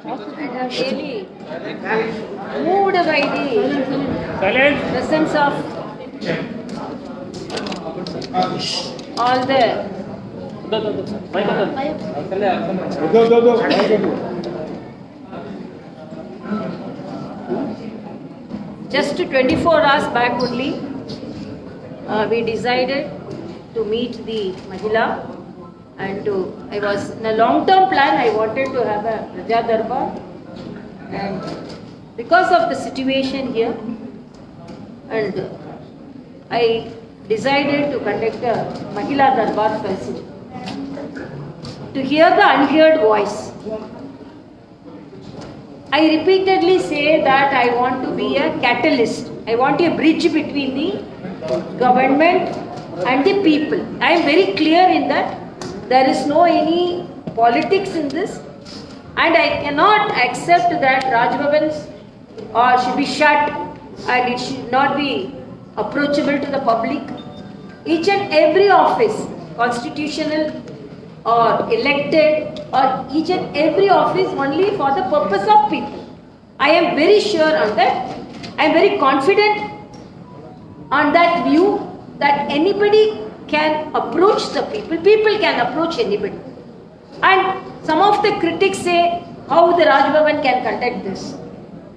And I'm really moved by the presence of all the just 24 hours back only we decided to meet the Mahila and I was in a long-term plan. I wanted to have a Praja Darbar, and because of the situation here, and I decided to conduct a Mahila Darbar Festival to hear the unheard voice. I repeatedly say that I want to be a catalyst. I want a bridge between the government and the people. I am very clear in that. There is no any politics in this, and I cannot accept that Raj Bhavans should be shut and it should not be approachable to the public. Each and every office, constitutional or elected, or each and every office only for the purpose of people. I am very sure on that. I am very confident on that view that anybody can approach the people. People can approach anybody. And some of the critics say how the Raj Bhavan can conduct this.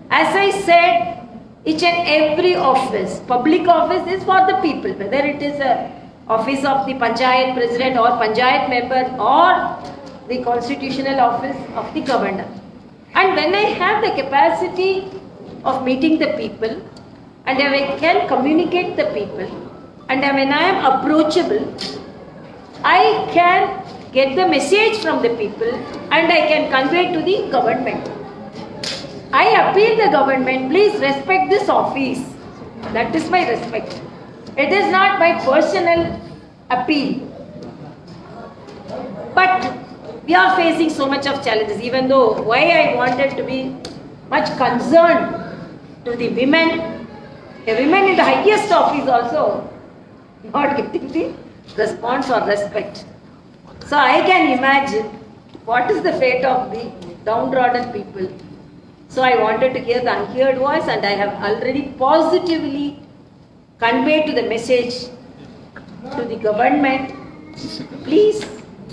As I said, each and every office, public office is for the people, whether it is a office of the Panchayat President or Panchayat member or the constitutional office of the governor. And when I have the capacity of meeting the people and I can communicate the people and when I am approachable, I can get the message from the people and I can convey to the government. I appeal the government, please respect this office. That is my respect. It is not my personal appeal. But we are facing so much of challenges, even though why I wanted to be much concerned to the women. A women in the highest office also not getting the response or respect. So I can imagine what is the fate of the downtrodden people. So I wanted to hear the unheard voice, and I have already positively conveyed to the message to the government. Please,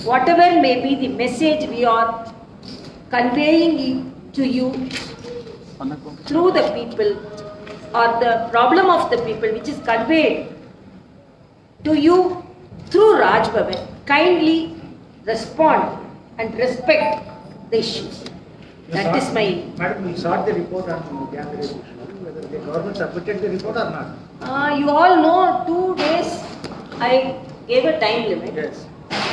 whatever may be the message we are conveying to you through the people or the problem of the people which is conveyed to you through Raj Bhavan, kindly respond and respect the issues. That is my... Madam, you sought the report on January, whether the government submitted the report or not? You all know 2 days I gave a time limit. Yes.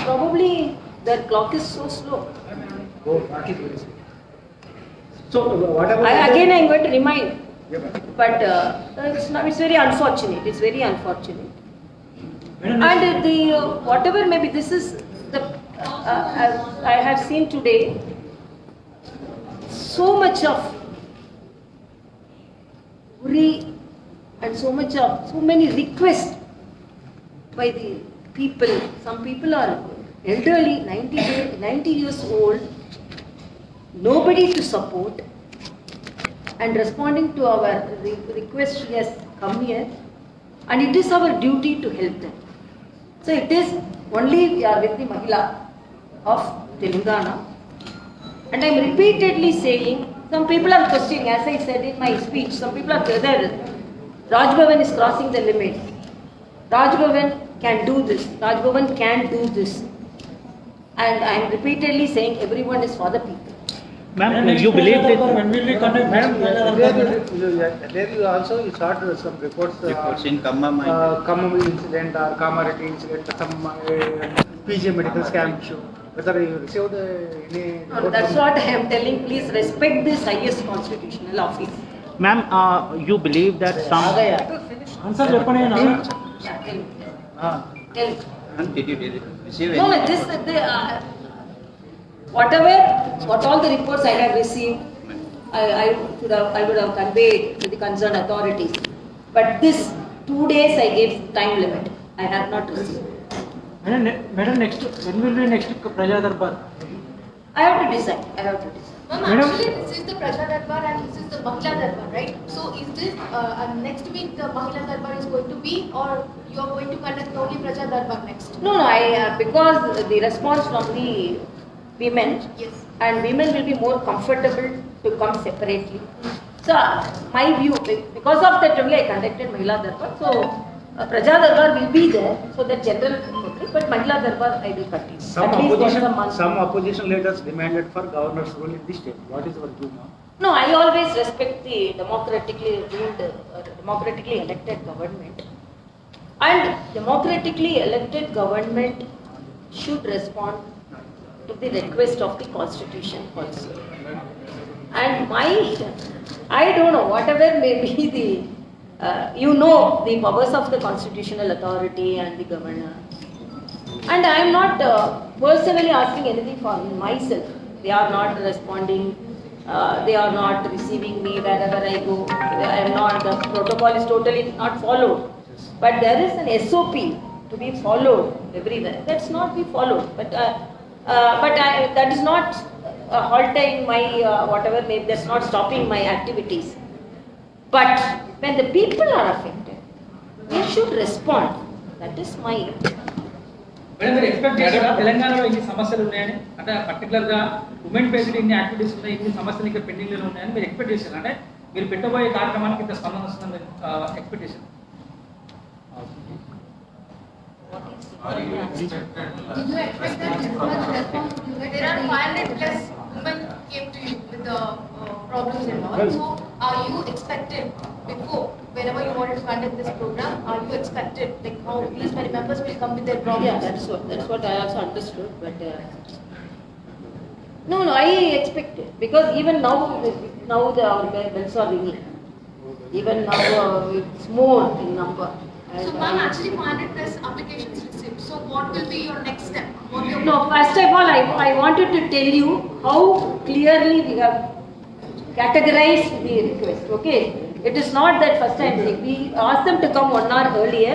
Probably the clock is so slow. Oh, not it very slow. So, what about... Again I am going to remind. Yeah, madam. But it's very unfortunate. It's very unfortunate. And the whatever maybe this is the I have seen today so much of worry and so many requests by the people. Some people are elderly, 90 years old, nobody to support, and responding to our request, yes, come here, and it is our duty to help them. So it is only we are with the Mahila of Telangana, and I am repeatedly saying, some people are questioning, as I said in my speech, some people are whether Raj Bhavan is crossing the limit. Raj Bhavan can do this, Raj Bhavan can do this, and I am repeatedly saying everyone is for the people. Ma'am, you believe that When will we conduct? Madam, there you also you sought some reports in Kammam incident or Kamarati incident, some PG medical scam issue. Whether you received any report? That's what I am telling. Please respect this highest constitutional office. ma'am, you believe that some Answer చెప్పండి నా Yeah, tell me. Tell me. Did you receive No, any? this what all the reports I have received, I would have conveyed to the concerned authorities. But this 2 days I gave time limit. I have not received. Madam, next when will be next Praja Darbar? I have to decide. Ma'am, actually this is the Praja Darbar and this is the Mahila Darbar, right? So is this next week the Mahila Darbar is going to be, or you are going to conduct only Praja Darbar next? No, because the response from the women, Yes. and women will be more comfortable to come separately. So my view, because of that only I conducted Mahila Darbar. So Praja Darbar will be there, so that general public, but Mahila Darbar I will continue. At least once a month. Some opposition leaders demanded for governor's role in this state. What is your view now? No, I always respect the democratically ruled, democratically elected government. And democratically elected government should respond to the request of the constitution also. And I don't know, whatever may be the, the powers of the constitutional authority and the governor. And I am not personally asking anything for myself. They are not responding. They are not receiving me wherever I go. I am not. The protocol is totally not followed. But there is an SOP to be followed everywhere. That's not be followed. But that is not halting my whatever. Maybe that's not stopping my activities. But when the people are affected, they should respond. That is my. Madam మీరు expect చేశారా తెలంగాణలో ఇన్ని సమస్యలు ఉన్నాయని, అంటే particular గా women based ఇన్ని activities ఉన్నాయి, ఇన్ని సమస్యలు ఇంకా పెండింగ్ లో ఉన్నాయని మీరు ఎక్స్పెక్ట్ చేశారా? అంటే మీరు పెట్టబోయే కార్యక్రమానికి ఇంత స్పందన వస్తుందని expectation. Did you expect that this much response? There are 500 plus women came to you with the problems and all. So are you expected before, whenever you wanted to conduct this program, are you expected like how these many members will come with their problems? Yeah, that's what I also understood. But no, I expected, because even now our bells are ringing. Even now it's more in number. So ma'am, actually 500 plus applications received. So what will be your next step? No, first of all, I wanted to tell you how clearly we have categorized the request. Okay, it is not that first time thing. We asked them to come 1 hour earlier,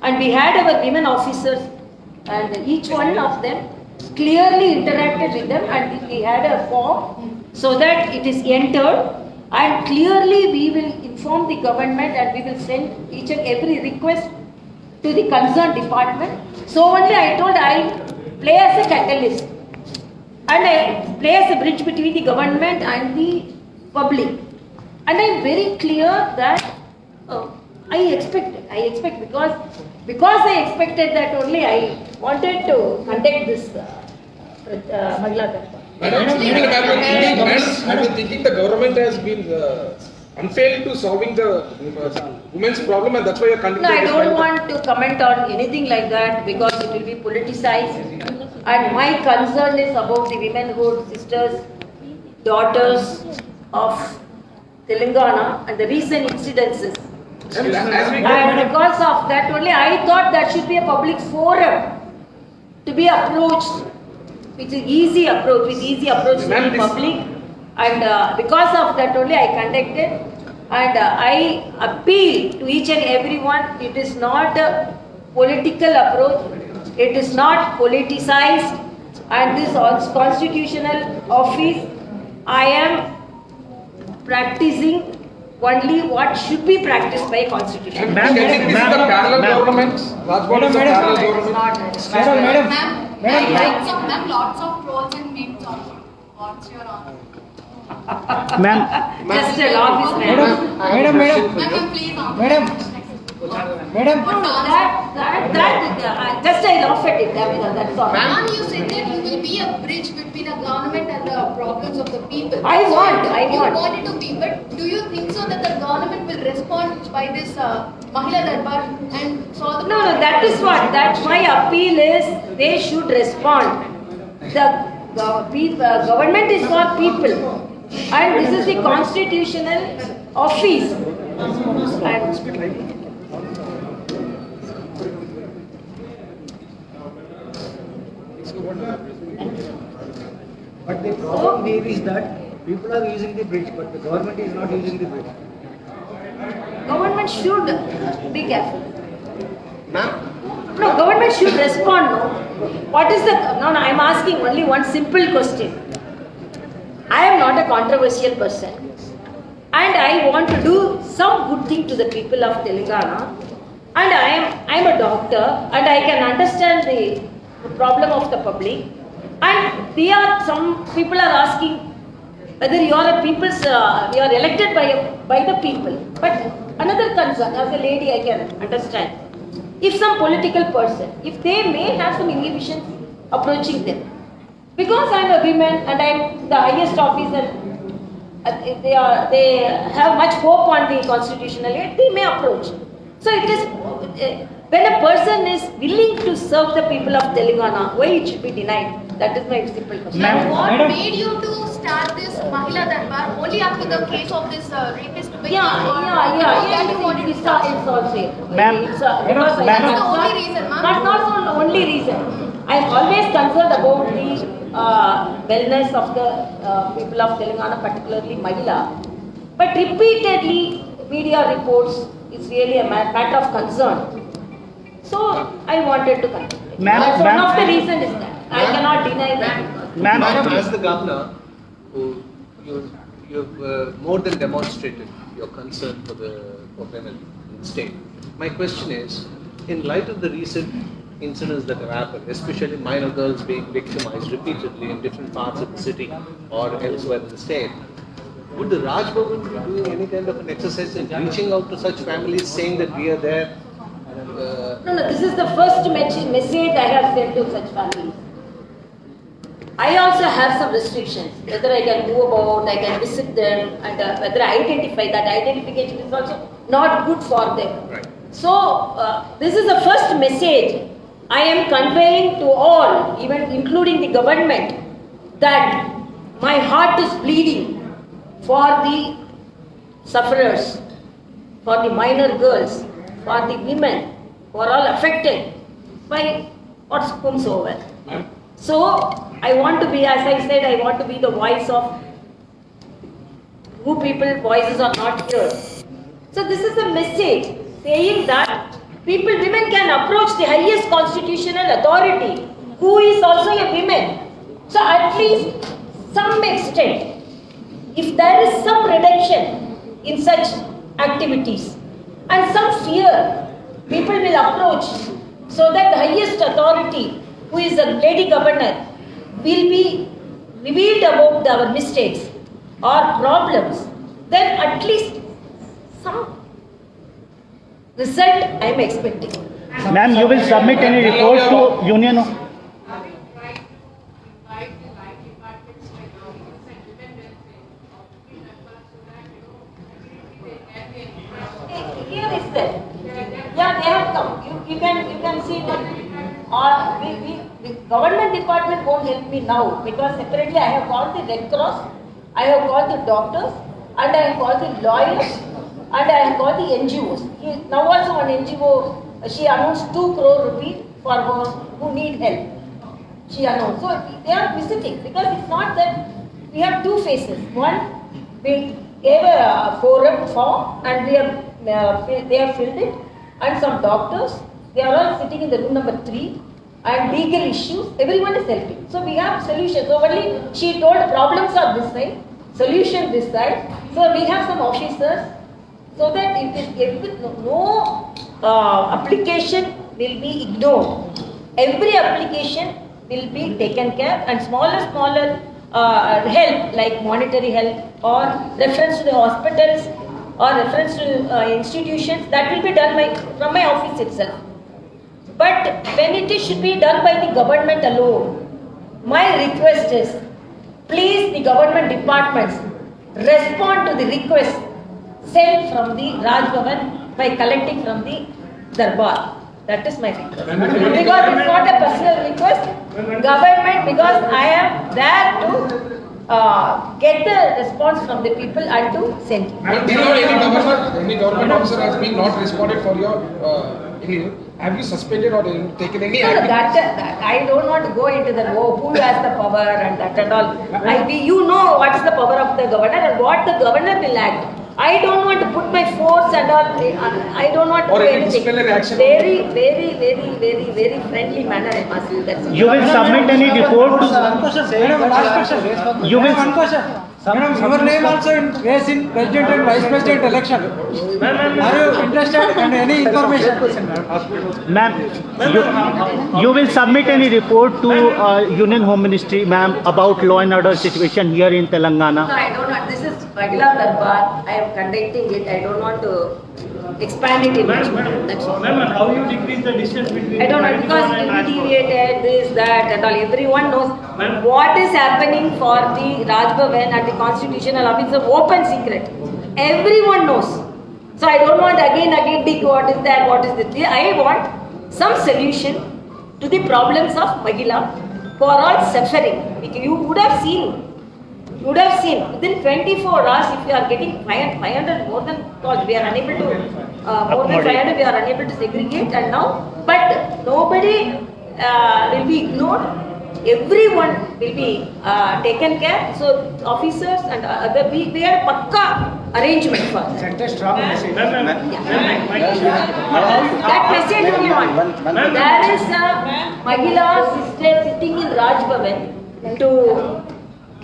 and we had our women officers, and each one of them clearly interacted with them, and we had a form so that it is entered, and clearly we will inform the government, and we will send each and every request to the concerned department. So only I told I play as a catalyst, and I play as a bridge between the government and the public. And I am very clear that I expect because I expected that only I wanted to conduct this Mahila Darbar. Madam, I've been thinking the government has been unfair to solving the women's problem, and that's why you're conducting. No, I this don't kind of- want to comment on anything like that, because it will be politicized. And my concern is about the womenhood, sisters, daughters of Telangana, and the recent incidences. As we And because of that only, I thought that should be a public forum to be approached, with easy approach to Ma'am, the public. And because of that only I conducted, and I appeal to each and everyone, it is not a political approach, it is not politicized, and this constitutional office, I am practicing only what should be practiced by constitution. Ma'am, this is the parallel government. Rajbhavan is the parallel government. Lots of trolls and memes on you. What's your honor? Ma'am, Just a law is Ma'am, please answer. No, just I laugh at it, that's all. Ma'am, you said that you will be a bridge between the government and the problems of the people. I want. You want it to be, but do you think so that the government will respond by this Mahila Darbar and solve the No, that's my appeal is, they should respond. The government is for people, and this is the constitutional office. But the problem here is that people are using the bridge, but the government is not using the bridge. Government should be careful. No, government should respond. No, I am asking only one simple question. I am not a controversial person. And I want to do some good thing to the people of Telangana. And I am a doctor and I can understand the problem of the public. And some people are asking whether you are you are elected by the people. But another concern, as a lady I can understand. If some political person, if they may have some inhibitions approaching them, because I am a woman and I am the highest officer, they have much hope on the constitutional aid, they may approach. So it is, when a person is willing to serve the people of Telangana, why it should be denied? That is my simple question. Now, what Madam. made you to start this Mahila Darbar only after the case of this rapist? Yeah. It's also. Ma'am. Because Ma'am. That's the only reason, ma'am. Not the only reason. I am always concerned about the wellness of the people of Telangana, particularly Mahila. But repeatedly, media reports, it's really a matter of concern. So, I wanted to continue. Ma'am, That's one ma'am. of the reasons is that. I cannot deny that. Ma'am, As the governor, you've more than demonstrated your concern for women in the state. My question is, in light of the recent incidents that have happened, especially minor girls being victimized repeatedly in different parts of the city or elsewhere in the state, would the Raj Bhavan be doing any kind of an exercise in reaching out to such families, saying that we are there? No, this is the first message I have sent to such families. I also have some restrictions, whether I can go about, I can visit them, and whether I identify. That identification is also not good for them. Right. So, this is the first message I am conveying to all, even including the government, that my heart is bleeding for the sufferers, for the minor girls, for the women who are all affected by whatsoever. So, I want to be, as I said, I want to be the voice of who people's voices are not heard. So, this is a message saying that women can approach the highest constitutional authority, who is also a woman. So, at least some extent, if there is some reduction in such activities and some fear, people will approach so that the highest authority, who is the lady governor, will be revealed about our mistakes or problems, then at least some result I am expecting. ma'am, you will submit any report to Union? Here is that. Yeah, they have come. You can see that. The government department won't help me now because separately I have called the Red Cross, I have called the doctors, and I have called the lawyers, and I have called the NGOs. Now also one NGO, she announced 2 crore rupees for those who need help. She announced. So they are visiting because it's not that we have 2 phases. One, we gave a forum form and they have filled it, and some doctors, they are all sitting in the room number 3, and legal issues, everyone is helping. So we have solutions. So only she told problems are this side, solution this side. So we have some officers, so that no application will be ignored. Every application will be taken care, and smaller help like monetary help or reference to the hospitals or reference to institutions, that will be done from my office itself. But when it should be done by the government alone, my request is, please the government departments respond to the request sent from the Raj Bhavan by collecting from the Darbar. That is my request. Because it's not a personal request, government, because I am there to get the response from the people and to send it. Any government officer has been not responded for your have you suspended or taken any No, action? that I don't want to go into the who has the power and that and all. You know what's the power of the governor and what the governor will act. I don't want to put my force and all. I don't want to Or do any anything. disciplinary action. Very friendly manner I must do. That's it. You will submit any report to... One question. Last question. You will... One question. Madam, your name also in race in president and vice president election. Are you interested in any information? Ma'am, you will submit any report to Union Home Ministry, ma'am, about law and order situation here in Telangana? No, I don't want, this is Mahila Darbar, I am conducting it, I don't want to expand it in much more, that's all. Ma'am, how you decrease the distance between? I don't know, because it will be deviated, this, that and all, everyone knows Ma'am. what is happening for the Raj Bhavan and the constitutional office, it's an open secret. Everyone knows. So I don't want again dig what is that, what is this. I want some solution to the problems of Mahila who are all suffering. You would have seen within 24 hours if you are getting 500 more than cause we are unable to more than 500 we are unable to segregate and now but nobody will be ignored. Everyone will be taken care. So officers and other we are pakka arrangement for that. Sent a strong message. That message only want. There is a Mahila sister sitting in Raj Bhavan to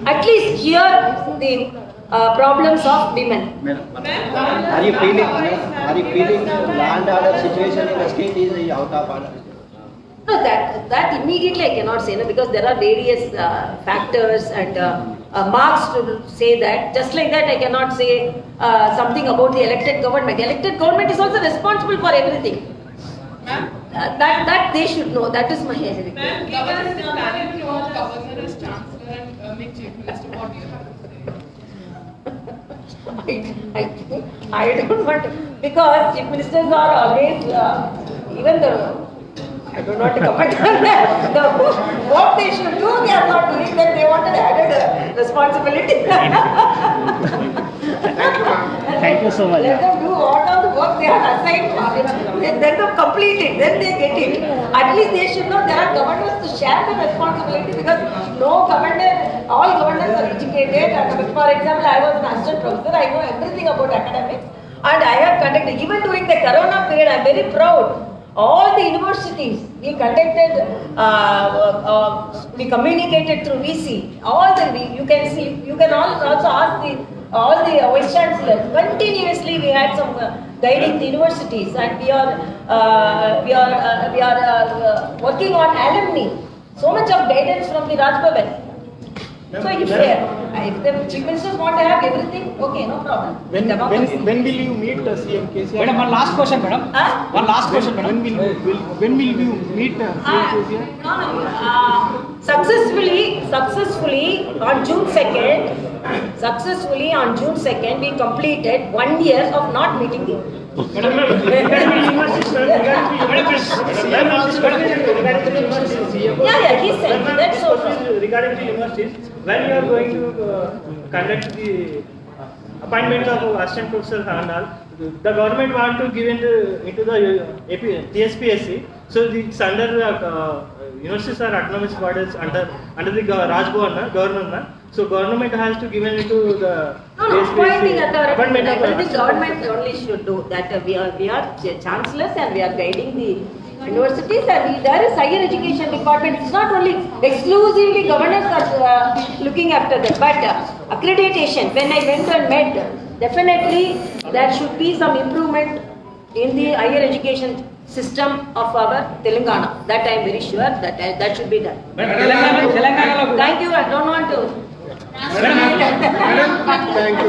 at least hear the problems of women. Are you feeling land order situation in the state is out of order? No, that immediately I cannot say, no, because there are various factors and marks to say that. Just like that, I cannot say something about the elected government. The elected government is also responsible for everything. That they should know. That is my request. Governor is planning to launch governor as chancellor and make chief minister. What do you have to say? I don't want to, because chief ministers are always even the. I don't want to comment on that. What they should do, they are not doing that. They wanted added responsibility. Thank you so much. Let them do all the work they are assigned for. Let them complete it. Then they get it. At least they should know there are governors to share the responsibility because no governor, all governors are educated. And for example, I was an assistant professor. I know everything about academics, and I have conducted even during the Corona period. I am very proud. All the universities, we conducted, we communicated through VC. You can see, you can also ask all the vice chancellors. Continuously, we had some guiding the universities, and we are working on alumni. So much of guidance from the Raj Bhavan. So if the chief ministers want to have everything, okay, no problem. When will you meet CM KCR? Madam, one last question, madam. One last question, madam. When will you meet CM KCR? Successfully on June 2nd, we completed 1 year of not meeting him. Yeah, he said that's so. Regarding the universities, when you are going to conduct the appointment of assistant professor and all, the government want to give into the TSPSC. So it's under universities are autonomous bodies under the Raj governor. So government has to give it to the Appointing appointment of I think government only should do that. We are chancellors and we are guiding the universities, and there is higher education department. It's not only exclusively governors are looking after that, but accreditation. When I went and met, definitely there should be some improvement in the higher education system of our Telangana. That I am very sure that should be done. Thank you. I don't want to. Madam,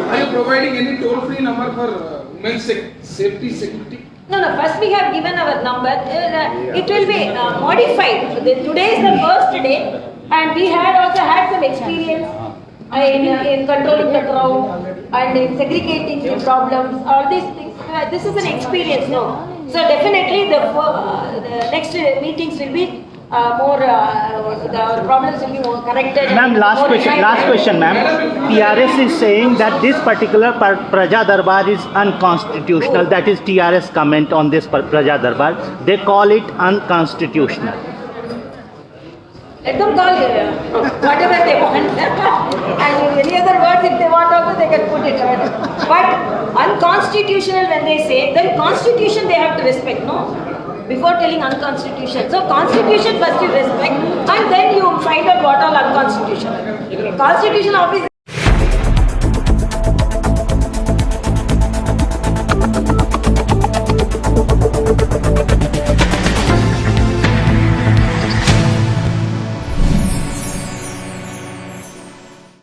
are you providing any toll-free number for women's safety security? No. First we have given our number. It will be modified. Today is the first day, and we had also had some experience in controlling the crowd and in segregating the problems. All these things. This is an experience, no. So definitely the next meetings will be more. The problems will be more corrected. Ma'am, last question, ma'am. TRS is saying that this particular Praja Darbar is unconstitutional. That is TRS comment on this Praja Darbar. They call it unconstitutional. Let them call whatever they want. And any other words, if they want also, they can put it. But unconstitutional when they say, then constitution they have to respect, no? Before telling unconstitutional. So constitution first you respect, and then you find out what all unconstitutional. Constitution office